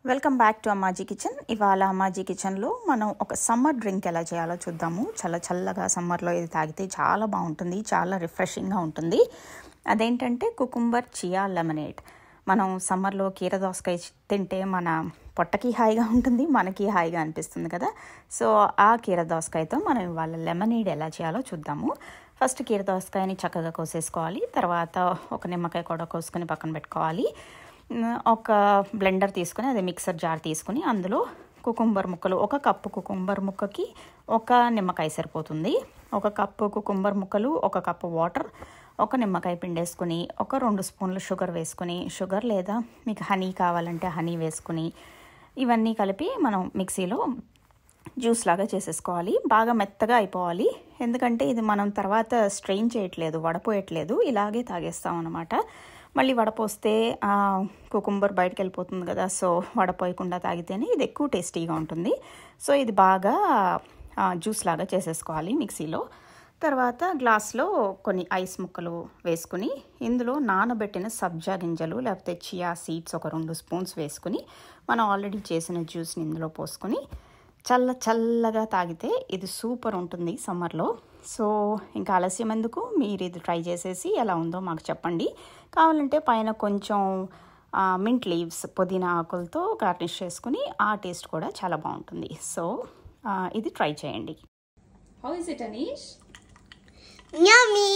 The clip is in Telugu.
Welcome back to Ammaji kitchen. ఇవాళ అమ్మాజీ కిచెన్లో మనం ఒక సమ్మర్ డ్రింక్ ఎలా చేయాలో చూద్దాము. చల్లగా సమ్మర్లో ఇది తాగితే చాలా బాగుంటుంది, చాలా రిఫ్రెషింగ్గా ఉంటుంది. అదేంటంటే కుకుంబర్ చియా లెమనేడ్. మనం సమ్మర్లో కీర దోసకాయ తింటే మన పొట్టకి హాయిగా ఉంటుంది, మనకి హాయిగా అనిపిస్తుంది కదా. సో ఆ కీర దోసకాయతో మనం ఇవాళ లెమనేడ్ ఎలా చేయాలో చూద్దాము. ఫస్ట్ కీర దోసకాయని చక్కగా కోసేసుకోవాలి. తర్వాత ఒక నిమ్మకాయ కూడా కోసుకొని పక్కన పెట్టుకోవాలి. ఒక బ్లెండర్ తీసుకుని, అదే మిక్సర్ జార్ తీసుకుని అందులో కుకుంబర్ ముక్కలు, ఒక కప్పు కుకుంబర్ ముక్కకి ఒక నిమ్మకాయ సరిపోతుంది. ఒక కప్పు కుకుంబర్ ముక్కలు, ఒక కప్పు వాటర్, ఒక నిమ్మకాయ పిండేసుకుని, ఒక 2 స్పూన్లు షుగర్ వేసుకుని, షుగర్ లేదా మీకు హనీ కావాలంటే హనీ వేసుకుని, ఇవన్నీ కలిపి మనం మిక్సీలో జ్యూస్ లాగా చేసేసుకోవాలి. బాగా మెత్తగా అయిపోవాలి, ఎందుకంటే ఇది మనం తర్వాత స్ట్రెయిన్ చేయట్లేదు, వడపోయట్లేదు, ఇలాగే తాగేస్తాం అన్నమాట. మళ్ళీ వడపోస్తే కుకుంబర్ బయటకు వెళ్ళిపోతుంది కదా. సో వడపోయకుండా తాగితేనే ఇది ఎక్కువ టేస్టీగా ఉంటుంది. సో ఇది బాగా జ్యూస్ లాగా చేసేసుకోవాలి మిక్సీలో. తర్వాత గ్లాస్లో కొన్ని ఐస్ ముక్కలు వేసుకుని, ఇందులో నానబెట్టిన సబ్జా గింజలు లేకపోతే చియా సీడ్స్ ఒక 2 స్పూన్స్ వేసుకుని, మనం ఆల్రెడీ చేసిన జ్యూస్ని ఇందులో పోసుకొని చల్లగా తాగితే ఇది సూపర్ ఉంటుంది సమ్మర్లో. సో ఇంకా ఆలస్యం ఎందుకు, మీరు ఇది ట్రై చేసేసి ఎలా ఉందో మాకు చెప్పండి. కావాలంటే పైన కొంచెం మింట్ లీవ్స్, పుదీనా ఆకులతో గార్నిష్ చేసుకుని ఆ టేస్ట్ కూడా చాలా బాగుంటుంది. సో ఇది ట్రై చేయండి. How is it, Anish? Yummy!